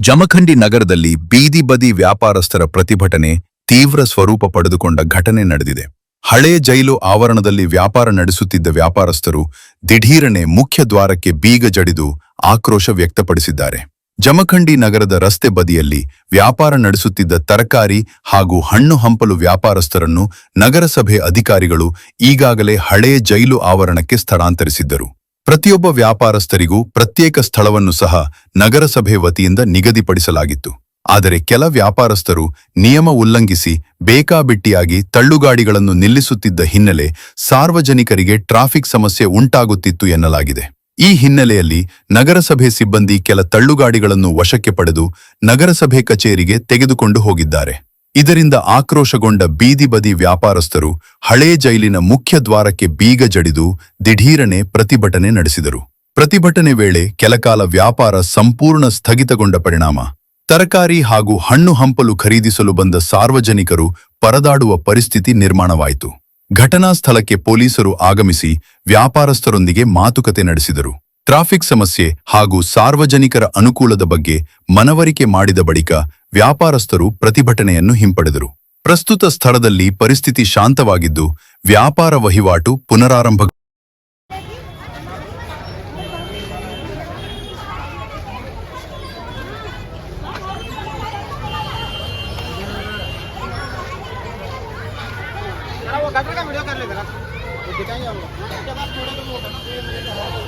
ಜಮಖಂಡಿ ನಗರದಲ್ಲಿ ಬೀದಿ ಬದಿ ವ್ಯಾಪಾರಸ್ಥರ ಪ್ರತಿಭಟನೆ ತೀವ್ರ ಸ್ವರೂಪ ಪಡೆದುಕೊಂಡ ಘಟನೆ ನಡೆದಿದೆ. ಹಳೇ ಜೈಲು ಆವರಣದಲ್ಲಿ ವ್ಯಾಪಾರ ನಡೆಸುತ್ತಿದ್ದ ವ್ಯಾಪಾರಸ್ಥರು ದಿಢೀರನೆ ಮುಖ್ಯ ದ್ವಾರಕ್ಕೆ ಬೀಗ ಜಡಿದು ಆಕ್ರೋಶ ವ್ಯಕ್ತಪಡಿಸಿದ್ದಾರೆ. ಜಮಖಂಡಿ ನಗರದ ರಸ್ತೆ ಬದಿಯಲ್ಲಿ ವ್ಯಾಪಾರ ನಡೆಸುತ್ತಿದ್ದ ತರಕಾರಿ ಹಾಗೂ ಹಣ್ಣು ಹಂಪಲು ವ್ಯಾಪಾರಸ್ಥರನ್ನು ನಗರಸಭೆ ಅಧಿಕಾರಿಗಳು ಈಗಾಗಲೇ ಹಳೇ ಜೈಲು ಆವರಣಕ್ಕೆ ಸ್ಥಳಾಂತರಿಸಿದ್ದರು. ಪ್ರತಿಯೊಬ್ಬ ವ್ಯಾಪಾರಸ್ಥರಿಗೂ ಪ್ರತ್ಯೇಕ ಸ್ಥಳವನ್ನು ಸಹ ನಗರಸಭೆ ವತಿಯಿಂದ ನಿಗದಿಪಡಿಸಲಾಗಿತ್ತು. ಆದರೆ ಕೆಲ ವ್ಯಾಪಾರಸ್ಥರು ನಿಯಮ ಉಲ್ಲಂಘಿಸಿ ಬೇಕಾಬಿಟ್ಟಿಯಾಗಿ ತಳ್ಳುಗಾಡಿಗಳನ್ನು ನಿಲ್ಲಿಸುತ್ತಿದ್ದ ಹಿನ್ನೆಲೆ ಸಾರ್ವಜನಿಕರಿಗೆ ಟ್ರಾಫಿಕ್ ಸಮಸ್ಯೆ ಉಂಟಾಗುತ್ತಿತ್ತು ಎನ್ನಲಾಗಿದೆ. ಈ ಹಿನ್ನೆಲೆಯಲ್ಲಿ ನಗರಸಭೆ ಸಿಬ್ಬಂದಿ ಕೆಲ ತಳ್ಳುಗಾಡಿಗಳನ್ನು ವಶಕ್ಕೆ ಪಡೆದು ನಗರಸಭೆ ಕಚೇರಿಗೆ ತೆಗೆದುಕೊಂಡು ಹೋಗಿದ್ದಾರೆ. ಇದರಿಂದ ಆಕ್ರೋಶಗೊಂಡ ಬೀದಿ ಬದಿ ವ್ಯಾಪಾರಸ್ಥರು ಹಳೇ ಜೈಲಿನ ಮುಖ್ಯ ದ್ವಾರಕ್ಕೆ ಬೀಗ ಜಡಿದು ದಿಢೀರನೆ ಪ್ರತಿಭಟನೆ ನಡೆಸಿದರು. ಪ್ರತಿಭಟನೆ ವೇಳೆ ಕೆಲಕಾಲ ವ್ಯಾಪಾರ ಸಂಪೂರ್ಣ ಸ್ಥಗಿತಗೊಂಡ ಪರಿಣಾಮ ತರಕಾರಿ ಹಾಗೂ ಹಣ್ಣು ಹಂಪಲು ಖರೀದಿಸಲು ಬಂದ ಸಾರ್ವಜನಿಕರು ಪರದಾಡುವ ಪರಿಸ್ಥಿತಿ ನಿರ್ಮಾಣವಾಯಿತು. ಘಟನಾ ಸ್ಥಳಕ್ಕೆ ಪೊಲೀಸರು ಆಗಮಿಸಿ ವ್ಯಾಪಾರಸ್ಥರೊಂದಿಗೆ ಮಾತುಕತೆ ನಡೆಸಿದರು. ಟ್ರಾಫಿಕ್ ಸಮಸ್ಯೆ ಹಾಗೂ ಸಾರ್ವಜನಿಕರ ಅನುಕೂಲದ ಬಗ್ಗೆ ಮನವರಿಕೆ ಮಾಡಿದ ಬಳಿಕ ವ್ಯಾಪಾರಸ್ಥರು ಪ್ರತಿಭಟನೆಯನ್ನು ಹಿಂಪಡೆದರು. ಪ್ರಸ್ತುತ ಸ್ಥಳದಲ್ಲಿ ಪರಿಸ್ಥಿತಿ ಶಾಂತವಾಗಿದ್ದು ವ್ಯಾಪಾರ ವಹಿವಾಟು ಪುನರಾರಂಭ. वो गटर का वीडियो कर ले जरा, वो दिखाएंगे हम लोग। उसके बाद थोड़ा तो वो होगा ना, ये लेके आओ।